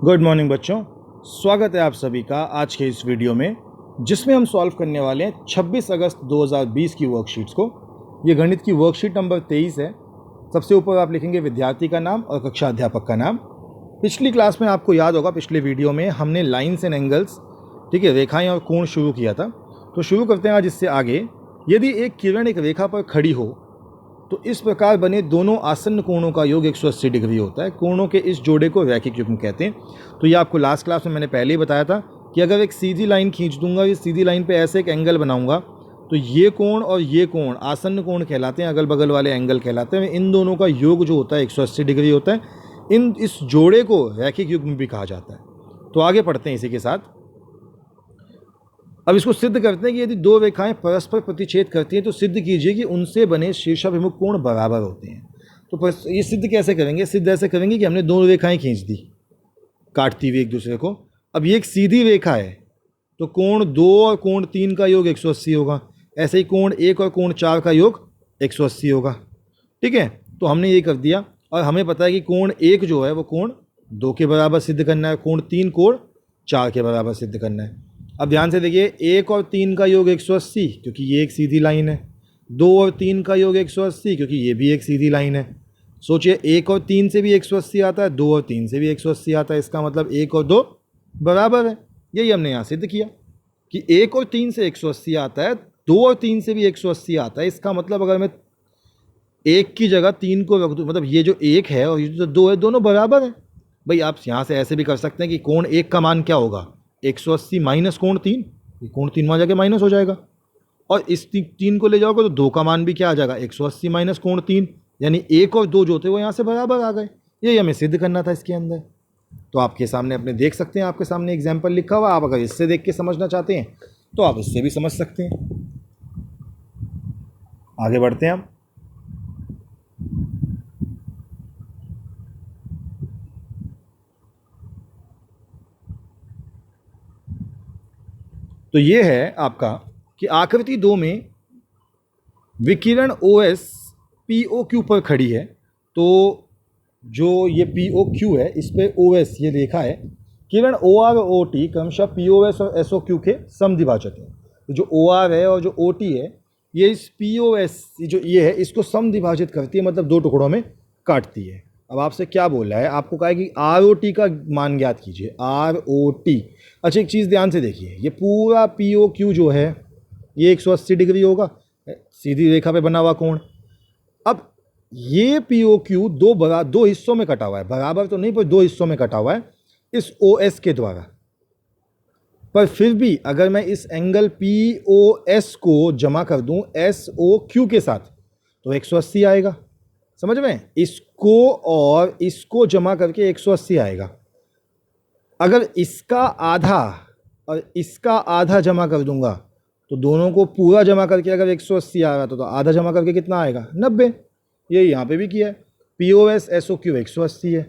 Good morning बच्चों, स्वागत है आप सभी का आज के इस वीडियो में जिसमें हम सॉल्व करने वाले हैं 26 अगस्त 2020 की वर्कशीट्स को। ये गणित की वर्कशीट नंबर 23 है। सबसे ऊपर आप लिखेंगे विद्यार्थी का नाम और कक्षा अध्यापक का नाम। पिछली क्लास में आपको याद होगा, पिछले वीडियो में हमने लाइन्स एंड एंगल्स, ठीक है, रेखाएँ और कोण शुरू किया था। तो शुरू करते हैं आज इससे आगे। यदि एक किरण एक रेखा पर खड़ी हो तो इस प्रकार बने दोनों आसन्न कोणों का योग 180 डिग्री होता है। कोणों के इस जोड़े को रैखिक युग्म कहते हैं। तो ये आपको लास्ट क्लास में मैंने पहले ही बताया था कि अगर एक सीधी लाइन खींच दूंगा, इस सीधी लाइन पे ऐसे एक एंगल बनाऊंगा तो ये कोण और ये कोण आसन्न कोण कहलाते हैं, अगल बगल वाले एंगल कहलाते हैं। इन दोनों का योग जो होता है 180 डिग्री होता है। इस जोड़े को रैखिक युग्म भी कहा जाता है। तो आगे पढ़ते हैं इसी के साथ। अब इसको सिद्ध करते हैं कि यदि दो रेखाएं परस्पर प्रतिच्छेद करती हैं तो सिद्ध कीजिए कि उनसे बने शीर्षाभिमुख कोण बराबर होते हैं। तो ये सिद्ध कैसे करेंगे? सिद्ध ऐसे करेंगे कि हमने दोनों रेखाएं खींच दी काटती हुई एक दूसरे को। अब ये एक सीधी रेखा है तो कोण 2 और कोण 3 का योग 180 होगा। ऐसे ही कोण 1 और कोण 4 का योग 180 होगा। ठीक है, तो हमने ये कर दिया। और हमें पता है कि कोण 1 जो है वो कोण 2 के बराबर सिद्ध करना है, कोण 3 कोण 4 के बराबर सिद्ध करना है। अब ध्यान से देखिए, 1 और 3 का योग 180 क्योंकि ये एक सीधी लाइन है। 2 और 3 का योग 180 क्योंकि ये भी एक सीधी लाइन है। सोचिए, 1 और 3 से भी 180 आता है, 2 और 3 से भी 180 आता है। इसका मतलब 1 और 2 बराबर है। यही हमने यहाँ सिद्ध किया कि 1 और 3 से 180 आता है, 2 और 3 से भी 180 आता है। इसका मतलब अगर मैं 1 की जगह 3 को रख दूँ, मतलब ये जो 1 है और ये जो 2 है, दोनों बराबर है। भाई आप यहाँ से ऐसे भी कर सकते हैं कि कोण 1 का मान क्या होगा, 180 माइनस कोण 3। कोण 3 वहाँ जाके माइनस हो जाएगा। और इस 3 को ले जाओगे तो 2 का मान भी क्या आ जाएगा, 180 माइनस कोण 3। यानी 1 और 2 जो थे वो यहाँ से बराबर आ गए। यही हमें सिद्ध करना था इसके अंदर। तो आपके सामने अपने देख सकते हैं, आपके सामने एग्जाम्पल लिखा हुआ। आप अगर इससे देख के समझना चाहते हैं तो आप इससे भी समझ सकते हैं। आगे बढ़ते हैं हम। तो ये है आपका कि आकृति 2 में विकिरण OS POQ पर खड़ी है। तो जो ये POQ है, इस पे OS ये रेखा है। किरण OR और OT क्रमशः POS और SOQ के समद्विभाजक है। तो जो OR है और जो OT है, ये इस POS जो ये है इसको समद्विभाजित करती है, मतलब 2 टुकड़ों में काटती है। अब आपसे क्या बोला है, आपको कहा है कि ROT का मान ज्ञात कीजिए। ROT। अच्छा, एक चीज़ ध्यान से देखिए, ये पूरा POQ जो है ये 180 डिग्री होगा, सीधी रेखा पे बना हुआ कोण। अब ये POQ दो हिस्सों में कटा हुआ है, बराबर तो नहीं पर 2 हिस्सों में कटा हुआ है इस OS के द्वारा। पर फिर भी अगर मैं इस एंगल POS को जमा कर दूं SOQ के साथ तो 180 आएगा। समझ में? इसको और इसको जमा करके 180 आएगा। अगर इसका आधा और इसका आधा जमा कर दूंगा तो दोनों को पूरा जमा करके अगर 180 आ रहा तो आधा जमा करके कितना आएगा, 90। यही यहाँ पे भी किया है। POS SOQ 180 है।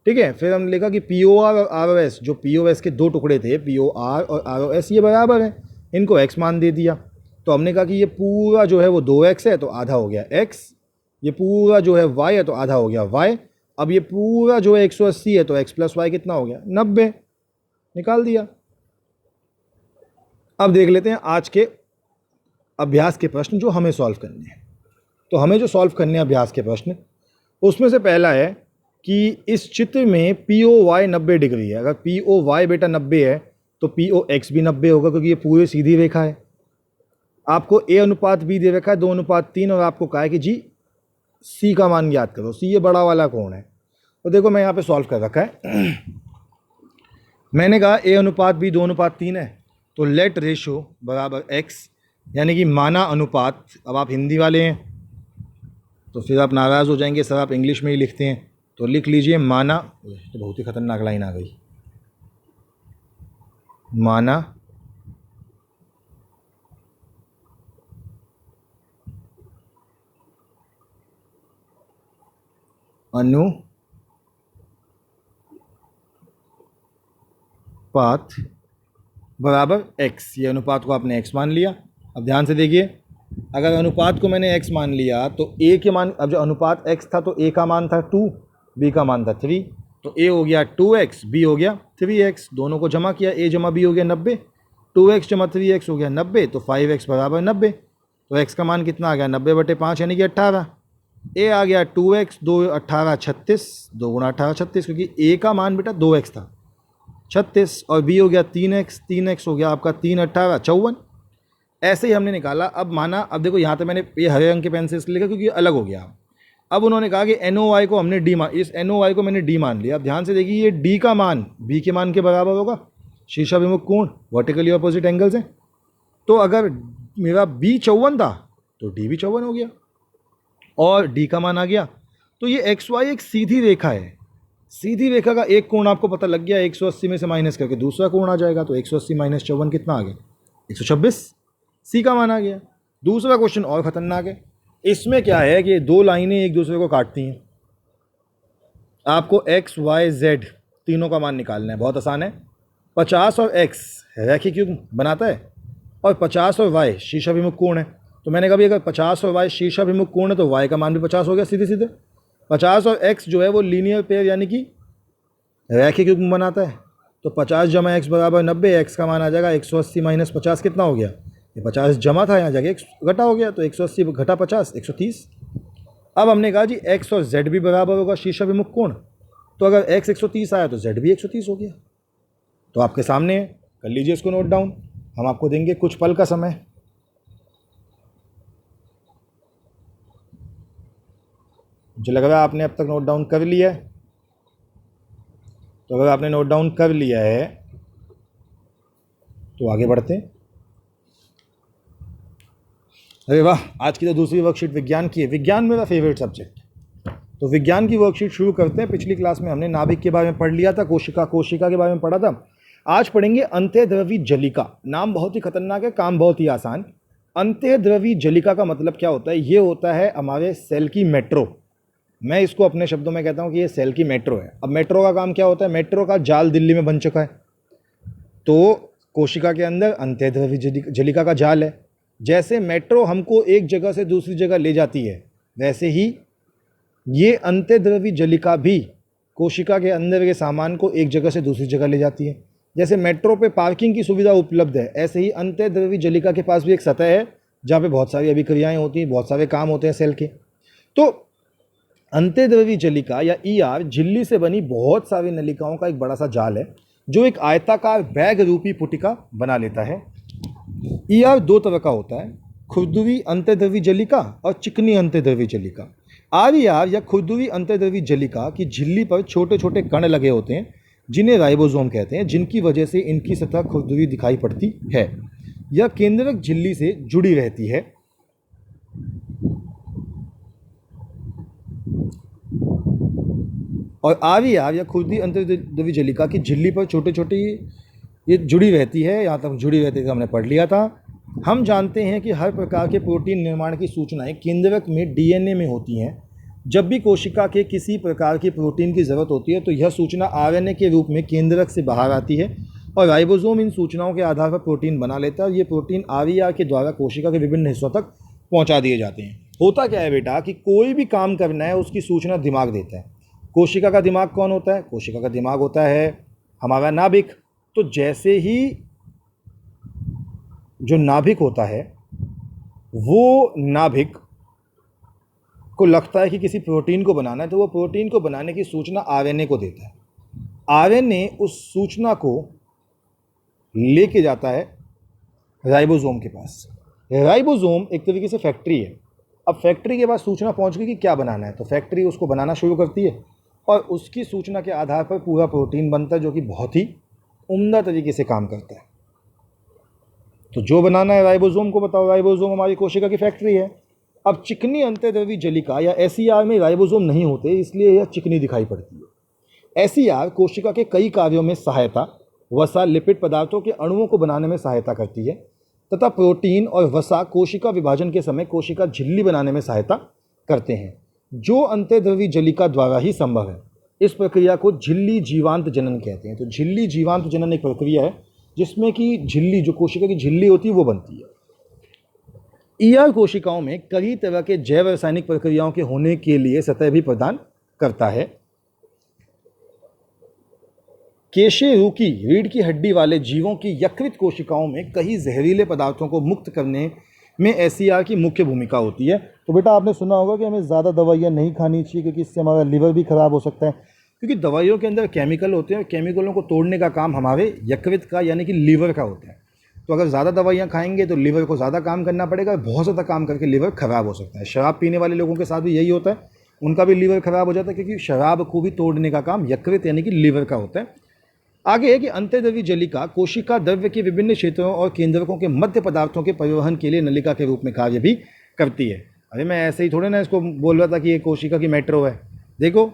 ठीक है, फिर हमने लिखा कि POR और ROS, जो POS के 2 टुकड़े थे, POR और ROS, ये बराबर है। इनको x मान दे दिया। तो हमने कहा कि ये पूरा जो है वो 2x है तो आधा हो गया x। ये पूरा जो है y है तो आधा हो गया y। अब ये पूरा जो है 180 है तो x प्लस वाई कितना हो गया, 90। निकाल दिया। अब देख लेते हैं आज के अभ्यास के प्रश्न जो हमें सॉल्व करने हैं। तो हमें जो सॉल्व करने हैं अभ्यास के प्रश्न, उसमें से पहला है कि इस चित्र में POY 90 डिग्री है। अगर POY बेटा 90 है तो POX भी 90 होगा, क्योंकि ये पूरी सीधी रेखा है। आपको A अनुपात B दे रखा है 2 अनुपात 3, और आपको कहा है कि जी C का मान याद करो। C ये बड़ा वाला कोण है। तो देखो मैं यहाँ पे सॉल्व कर रखा है। मैंने कहा A अनुपात B 2 अनुपात 3 है, तो लेट रेशो बराबर x, यानी कि माना अनुपात। अब आप हिंदी वाले हैं तो फिर आप नाराज़ हो जाएंगे, सर आप इंग्लिश में ही लिखते हैं, तो लिख लीजिए माना। तो बहुत ही खतरनाक लाइन आ गई। माना अनुपात बराबर x। ये अनुपात को आपने x मान लिया। अब ध्यान से देखिए, अगर अनुपात को मैंने x मान लिया तो a के मान, अब जो अनुपात x था तो a का मान था 2, b का मान था 3, तो ए हो गया 2x, बी हो गया 3x, दोनों को जमा किया, ए जमा बी हो गया 90, 2x जमा 3x हो गया 90, तो 5x बराबर 90। तो x का मान कितना आ गया 90/5 यानी कि 18। ए आ गया 2x, 2 18 36, 2 गुणा 18 36, क्योंकि ए का मान बेटा 2x था 36, और बी हो गया 3x, 3x हो गया आपका 3 18 54। ऐसे ही हमने निकाला। अब माना, अब देखो यहाँ पे मैंने ये हरे रंग के पेन से इसलिए लिखा क्योंकि ये अलग हो गया। अब उन्होंने कहा कि NOI को हमने डी मान, इस NOI को मैंने डी मान लिया। अब ध्यान से देखिए, ये डी का मान बी के मान के बराबर होगा, शीर्षाभिमुख कोण वर्टिकली ऑपोजिट एंगल्स हैं। तो अगर मेरा बी 54 था तो डी भी 54 हो गया, और डी का मान आ गया। तो ये XY एक सीधी रेखा है, सीधी रेखा का एक कोण आपको पता लग गया, 180 में से माइनस करके दूसरा कोण आ जाएगा। तो 180 माइनस 54 कितना आ गया 126, सी का मान आ गया। दूसरा क्वेश्चन और खतरनाक है, इसमें क्या है कि दो लाइनें एक दूसरे को काटती हैं, आपको x y z तीनों का मान निकालना है। बहुत आसान है, 50 और x रैखिक युग्म बनाता है, और 50 और y शीर्षाभिमुख कोण है। तो मैंने कहा भी अगर 50 और y शीर्षाभिमुख कोण है तो y का मान भी 50 हो गया सीधे सीधे। 50 और x जो है वो लीनियर पेयर यानी कि रैखिक युग्म बनाता है। तो 50 जमा x बराबर 90, x का मान आ जाएगा 180 माइनस 50 कितना हो गया, ये 50 जमा था, यहाँ जाके x घटा हो गया, तो 180 घटा 50 130। अब हमने कहा जी x और z भी बराबर होगा शीर्षाभिमुख कोण, तो अगर x 130 आया तो z भी 130 हो गया। तो आपके सामने है, कर लीजिए इसको नोट डाउन। हम आपको देंगे कुछ पल का समय। मुझे लग रहा है आपने अब तक नोट डाउन कर लिया है। तो अगर आपने नोट डाउन कर लिया है तो आगे बढ़ते हैं। अरे वाह, आज की तो दूसरी वर्कशीट विज्ञान की है। विज्ञान मेरा फेवरेट सब्जेक्ट, तो विज्ञान की वर्कशीट शुरू करते हैं। पिछली क्लास में हमने नाभिक के बारे में पढ़ लिया था, कोशिका के बारे में पढ़ा था। आज पढ़ेंगे अंत्यद्रवी जलिका। नाम बहुत ही खतरनाक है, काम बहुत ही आसान। अंत्यद्रवी जलिका का मतलब क्या होता है, ये होता है हमारे सेल की मेट्रो। मैं इसको अपने शब्दों में कहता हूँ कि ये सेल की मेट्रो है। अब मेट्रो का काम क्या होता है, मेट्रो का जाल दिल्ली में बन चुका है, तो कोशिका के अंदर अंत्यद्रवी जलिका का जाल है। जैसे मेट्रो हमको एक जगह से दूसरी जगह ले जाती है, वैसे ही ये अंत्यद्रवी जलिका भी कोशिका के अंदर के सामान को एक जगह से दूसरी जगह ले जाती है। जैसे मेट्रो पे पार्किंग की सुविधा उपलब्ध है, ऐसे ही अंत्यद्रवी जलिका के पास भी एक सतह है जहाँ पे बहुत सारी अभिक्रियाएं होती हैं, बहुत सारे काम होते हैं सेल के। तो अंत्यद्रवी जलिका या ER झिल्ली से बनी बहुत सारी नलिकाओं का एक बड़ा सा जाल है, जो एक आयताकार बैग रूपी पुटिका बना लेता है। ER दो तरह का होता है, खुरदुरी अंत्यद्रवी जलिका और चिकनी अंत्यद्रवी जलिका। RER या खुरदुरी अंत्यद्रवी जलिका की झिल्ली पर छोटे छोटे कण लगे होते हैं, जिन्हें राइबोसोम कहते हैं, जिनकी वजह से इनकी सतह खुरदुरी दिखाई पड़ती है। यह केंद्रक झिल्ली से जुड़ी रहती है। और RER या खुरदुरी अंत्यद्रवी जलिका की झिल्ली पर छोटे छोटे ये जुड़ी रहती है। यहाँ तक जुड़ी रहती है हमने पढ़ लिया था। हम जानते हैं कि हर प्रकार के प्रोटीन निर्माण की सूचनाएं केंद्रक में DNA में होती हैं। जब भी कोशिका के किसी प्रकार की प्रोटीन की ज़रूरत होती है तो यह सूचना RNA के रूप में केंद्रक से बाहर आती है, और राइबोसोम इन सूचनाओं के आधार पर प्रोटीन बना लेता है, और ये प्रोटीन RER के द्वारा कोशिका के विभिन्न हिस्सों तक पहुँचा दिए जाते हैं। होता क्या है बेटा कि कोई भी काम करना है उसकी सूचना दिमाग देता है। कोशिका का दिमाग कौन होता है, कोशिका का दिमाग होता है हमारा नाभिक। तो जैसे ही जो नाभिक होता है, वो नाभिक को लगता है कि किसी प्रोटीन को बनाना है, तो वो प्रोटीन को बनाने की सूचना RNA को देता है। RNA उस सूचना को लेके जाता है राइबोसोम के पास। राइबोसोम एक तरीके से फैक्ट्री है। अब फैक्ट्री के पास सूचना पहुंच गई कि क्या बनाना है, तो फैक्ट्री उसको बनाना शुरू करती है, और उसकी सूचना के आधार पर पूरा प्रोटीन बनता है, जो कि बहुत ही उम्दा तरीके से काम करता है। तो जो बनाना है राइबोसोम को बताओ, राइबोसोम हमारी कोशिका की फैक्ट्री है। अब चिकनी अंत्यद्रवी जलिका या SER में राइबोसोम नहीं होते, इसलिए यह चिकनी दिखाई पड़ती है। SER कोशिका के कई कार्यों में सहायता, वसा लिपिड पदार्थों के अणुओं को बनाने में सहायता करती है, तथा प्रोटीन और वसा कोशिका विभाजन के समय कोशिका झिल्ली बनाने में सहायता करते हैं, जो अंत्यद्रवी जलिका द्वारा ही संभव है। इस प्रक्रिया को झिल्ली जीवांत जनन कहते हैं। तो झिल्ली जीवांत जनन एक प्रक्रिया है जिसमें कि झिल्ली, जो कोशिका की झिल्ली होती है, वो बनती है। ER कोशिकाओं में कई तरह के जैव रासायनिक प्रक्रियाओं के होने के लिए सतह भी प्रदान करता है। केशेरुकी रीढ़ की हड्डी वाले जीवों की यकृत कोशिकाओं में कई जहरीले पदार्थों को मुक्त करने में एसईआर की मुख्य भूमिका होती है। तो बेटा आपने सुना होगा कि हमें ज़्यादा दवाइयाँ नहीं खानी चाहिए, क्योंकि इससे हमारा लिवर भी ख़राब हो सकता है, क्योंकि दवाइयों के अंदर केमिकल होते हैं और केमिकलों को तोड़ने का काम हमारे यकृत का यानी कि लीवर का होता है। तो अगर ज़्यादा दवाइयाँ खाएंगे तो लीवर को ज़्यादा काम करना पड़ेगा, बहुत ज़्यादा काम करके लीवर ख़राब हो सकता है। शराब पीने वाले लोगों के साथ भी यही होता है, उनका भी लीवर ख़राब हो जाता है, क्योंकि शराब को भी तोड़ने का काम यकृत यानी कि लीवर का होता है। आगे है कि अंतर्द्रव्य जलिका कोशिका द्रव्य के विभिन्न क्षेत्रों और केंद्रकों के मध्य पदार्थों के परिवहन के लिए नलिका के रूप में कार्य भी करती है। अरे मैं ऐसे ही थोड़े ना इसको बोल रहा था कि ये कोशिका की मेट्रो है। देखो,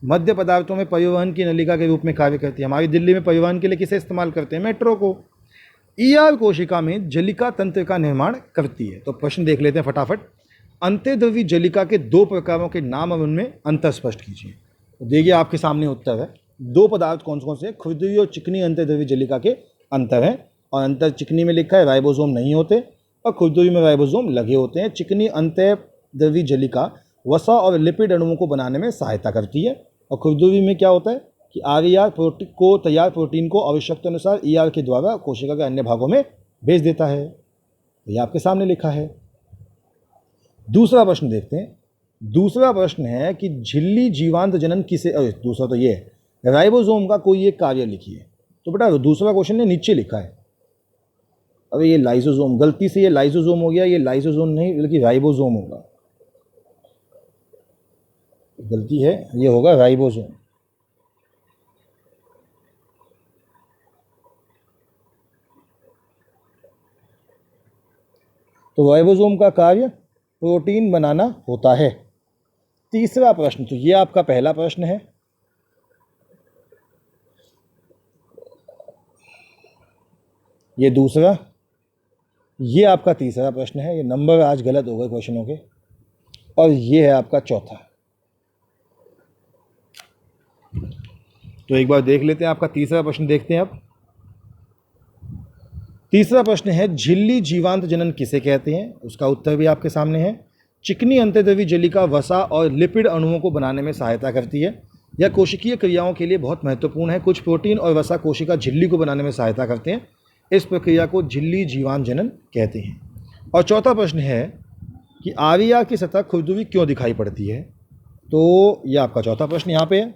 मध्य पदार्थों में परिवहन की नलिका के रूप में कार्य करती है। हमारी दिल्ली में परिवहन के लिए किसे इस्तेमाल करते हैं? मेट्रो को। ईआर कोशिका में जलिका तंत्र का निर्माण करती है। तो प्रश्न देख लेते हैं फटाफट। अंतर्द्रव्य जलिका के दो प्रकारों के नाम और उनमें अंतर स्पष्ट कीजिए। तो देखिए आपके सामने उत्तर है। दो पदार्थ कौन कौन से हैं? खुरदरी और चिकनी अंतर्द्रव्य जलिका के अंतर हैं, और अंतर चिकनी में लिखा है राइबोसोम नहीं होते और खुरदरी में राइबोसोम लगे होते हैं। चिकनी अंतर्द्रव्य जलिका वसा और लिपिड अणुओं को बनाने में सहायता करती है, और खुरदरी में क्या होता है कि आरईआर प्रोटीन को तैयार प्रोटीन को आवश्यकता अनुसार ईआर के द्वारा कोशिका के अन्य भागों में भेज देता है। ये आपके सामने लिखा है। दूसरा प्रश्न देखते हैं। दूसरा प्रश्न है कि झिल्ली जीवांत जनन किसे, दूसरा तो ये है, राइबोसोम का कोई एक कार्य लिखिए। तो बेटा दूसरा क्वेश्चन ने नीचे लिखा है। अबे ये लाइसोसोम, गलती से ये लाइसोसोम हो गया, ये लाइसोसोम नहीं बल्कि राइबोसोम होगा, गलती है, ये होगा राइबोसोम। तो राइबोसोम का कार्य प्रोटीन बनाना होता है। तीसरा प्रश्न, तो ये आपका पहला प्रश्न है। ये दूसरा, ये आपका तीसरा प्रश्न है। ये नंबर आज गलत हो गए क्वेश्चनों के। और ये है आपका चौथा। तो एक बार देख लेते हैं आपका तीसरा प्रश्न, देखते हैं अब। तीसरा प्रश्न है झिल्ली जीवांत जनन किसे कहते हैं? उसका उत्तर भी आपके सामने है। चिकनी अंतर्द्रव्य जलिका वसा और लिपिड अणुओं को बनाने में सहायता करती है। यह कोशिकीय क्रियाओं के लिए बहुत महत्वपूर्ण है। कुछ प्रोटीन और वसा कोशिका झिल्ली को बनाने में सहायता करते हैं। इस प्रक्रिया को झिल्ली जीवांत जनन कहते हैं। और चौथा प्रश्न है कि आरईआर की सतह खुरदरी क्यों दिखाई पड़ती है? तो यह आपका चौथा प्रश्न यहाँ पे है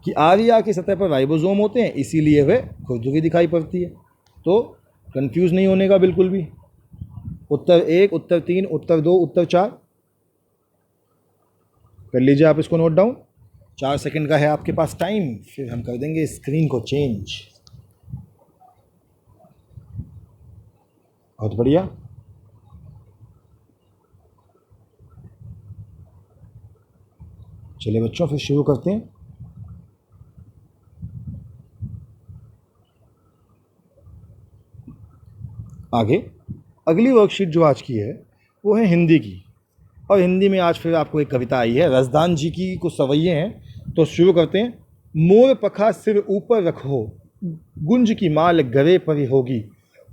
कि आरईआर की सतह पर राइबोसोम होते हैं, इसीलिए वह खुरदरी दिखाई पड़ती है। तो कंफ्यूज नहीं होने का बिल्कुल भी। उत्तर 1, उत्तर 3, उत्तर 2, उत्तर 4 कर लीजिए आप इसको नोट डाउन। 4 सेकंड का है आपके पास टाइम, फिर हम कर देंगे स्क्रीन को चेंज। बहुत बढ़िया। चलिए बच्चों, फिर शुरू करते हैं। आगे अगली वर्कशीट जो आज की है वो है हिंदी की, और हिंदी में आज फिर आपको एक कविता आई है। रसदान जी की कुछ सवैये हैं, तो शुरू करते हैं। मोर पखा सिर ऊपर रखो, गुंज की माल गरे पर होगी,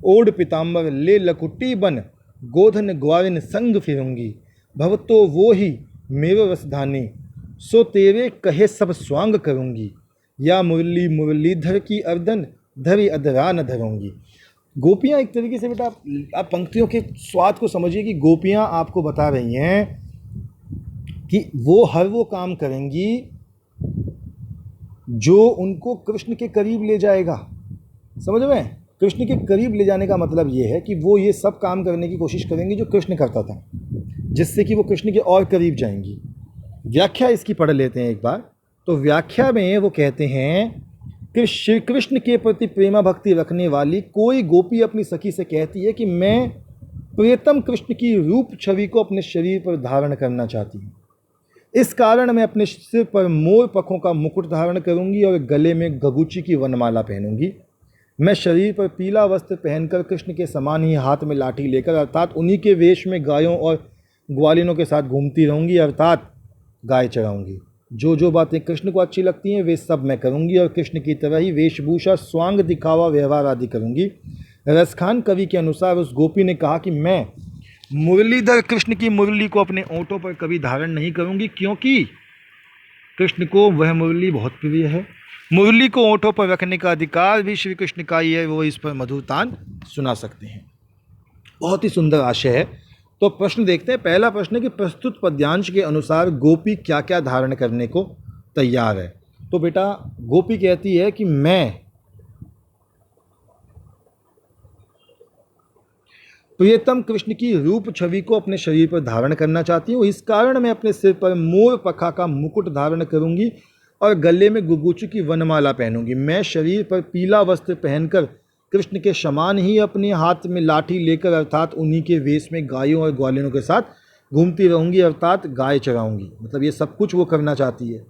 ओढ़ पिताम्बर ले लकुटी बन, गोधन ग्वारिन संग फिरूंगी, भव तो वो ही मेरो रसधानी, सो तेरे कहे सब स्वांग करूंगी, या मुरली मुरलीधर की अर्दन धरी अधरा न धरूंगी। गोपियाँ एक तरीके से बेटा आप पंक्तियों के स्वाद को समझिए कि गोपियाँ आपको बता रही हैं कि वो हर वो काम करेंगी जो उनको कृष्ण के करीब ले जाएगा। समझ में? कृष्ण के करीब ले जाने का मतलब ये है कि वो ये सब काम करने की कोशिश करेंगी जो कृष्ण करता था, जिससे कि वो कृष्ण के और करीब जाएंगी। व्याख्या इसकी पढ़ लेते हैं एक बार। तो व्याख्या में वो कहते हैं कि श्री कृष्ण के प्रति प्रेमा भक्ति रखने वाली कोई गोपी अपनी सखी से कहती है कि मैं प्रियतम कृष्ण की रूप छवि को अपने शरीर पर धारण करना चाहती हूँ। इस कारण मैं अपने सिर पर मोर पखों का मुकुट धारण करूंगी और गले में गगुची की वनमाला पहनूंगी। मैं शरीर पर पीला वस्त्र पहनकर कृष्ण के समान ही हाथ में लाठी लेकर, अर्थात उन्हीं के वेश में गायों और ग्वालिनों के साथ घूमती रहूंगी, अर्थात गाय चराऊंगी। जो जो बातें कृष्ण को अच्छी लगती हैं वे सब मैं करूंगी, और कृष्ण की तरह ही वेशभूषा, स्वांग, दिखावा, व्यवहार आदि करूंगी। रसखान कवि के अनुसार उस गोपी ने कहा कि मैं मुरलीधर कृष्ण की मुरली को अपने ओंठों पर कभी धारण नहीं करूंगी, क्योंकि कृष्ण को वह मुरली बहुत प्रिय है, मुरली को ओंठों पर रखने का अधिकार भी श्री कृष्ण का ही है, वो इस पर मधुर तान सुना सकते हैं। बहुत ही सुंदर आशय है। तो प्रश्न देखते हैं। पहला प्रश्न है कि प्रस्तुत पद्यांश के अनुसार गोपी क्या क्या धारण करने को तैयार है। तो बेटा गोपी कहती है कि मैं प्रियतम कृष्ण की रूप छवि को अपने शरीर पर धारण करना चाहती हूँ, इस कारण मैं अपने सिर पर मोर पखा का मुकुट धारण करूंगी और गले में गुगुचु की वनमाला पहनूंगी। मैं शरीर पर पीला वस्त्र पहनकर कृष्ण के समान ही अपने हाथ में लाठी लेकर अर्थात उन्हीं के वेश में गायों और ग्वालिनों के साथ घूमती रहूंगी, अर्थात गाय चराऊंगी। मतलब ये सब कुछ वो करना चाहती है।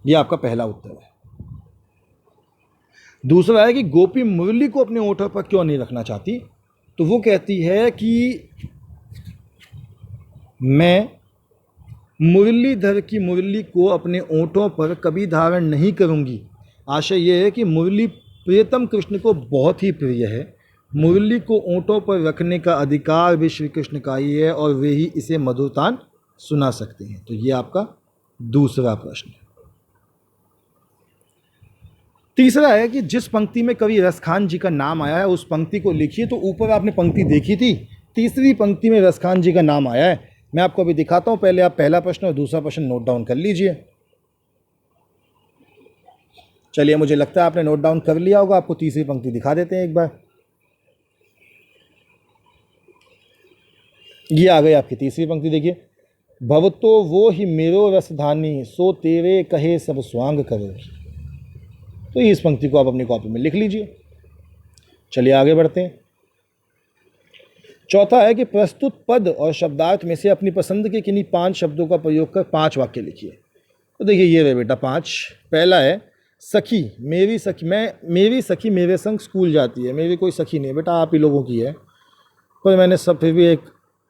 ये आपका पहला उत्तर है। दूसरा है कि गोपी मुरली को अपने ओंठों पर क्यों नहीं रखना चाहती। तो वो कहती है कि मैं मुरलीधर की मुरली को अपने ओंठों पर कभी धारण नहीं करूंगी। आशय यह है कि मुरली प्रियतम कृष्ण को बहुत ही प्रिय है, मुरली को ओंठों पर रखने का अधिकार भी श्री कृष्ण का ही है और वे ही इसे मधुरतान सुना सकते हैं। तो ये आपका दूसरा प्रश्न है। तीसरा है कि जिस पंक्ति में कवि रसखान जी का नाम आया है उस पंक्ति को लिखिए। तो ऊपर आपने पंक्ति देखी थी, तीसरी पंक्ति में रसखान जी का नाम आया है। मैं आपको अभी दिखाता हूं, पहले आप पहला प्रश्न और दूसरा प्रश्न नोट डाउन कर लीजिए। चलिए, मुझे लगता है आपने नोट डाउन कर लिया होगा। आपको तीसरी पंक्ति दिखा देते हैं एक बार। ये आ गई आपकी तीसरी पंक्ति, देखिए। भवतो वो ही मेरो रसधानी, सो तेरे कहे सब स्वांग करोगी। तो इस पंक्ति को आप अपनी कॉपी में लिख लीजिए। चलिए आगे बढ़ते हैं। चौथा है कि प्रस्तुत पद और शब्दार्थ में से अपनी पसंद के किन्हीं 5 शब्दों का प्रयोग कर 5 वाक्य लिखिए। तो देखिए ये रहे बेटा 5। पहला है सखी, मेरी सखी, मेरी सखी मेरे संग स्कूल जाती है। मेरी कोई सखी नहीं बेटा, आप ही लोगों की है, पर मैंने सब फिर भी एक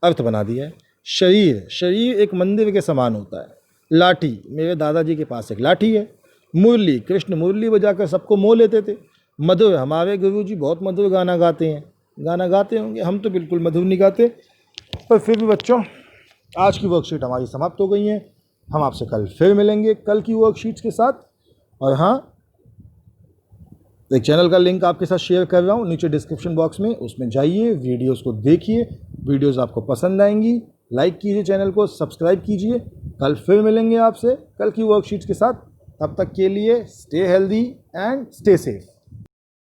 अर्थ बना दिया है। शरीर, शरीर एक मंदिर के समान होता है। लाठी, मेरे दादाजी के पास एक लाठी है। मुरली, कृष्ण मुरली बजाकर सबको मोह लेते थे। मधुर, हमारे गुरुजी बहुत मधुर गाना गाते हैं। गाना गाते होंगे, हम तो बिल्कुल मधुर नहीं गाते, पर फिर भी बच्चों आज की वर्कशीट हमारी समाप्त हो गई है। हम आपसे कल फिर मिलेंगे कल की वर्कशीट्स के साथ। और हाँ, एक चैनल का लिंक आपके साथ शेयर कर रहा हूँ नीचे डिस्क्रिप्शन बॉक्स में, उसमें जाइए, वीडियोस को देखिए। वीडियोस आपको पसंद आएंगी, लाइक कीजिए, चैनल को सब्सक्राइब कीजिए। कल फिर मिलेंगे आपसे कल की वर्कशीट्स के साथ। तब तक के लिए stay healthy and stay safe.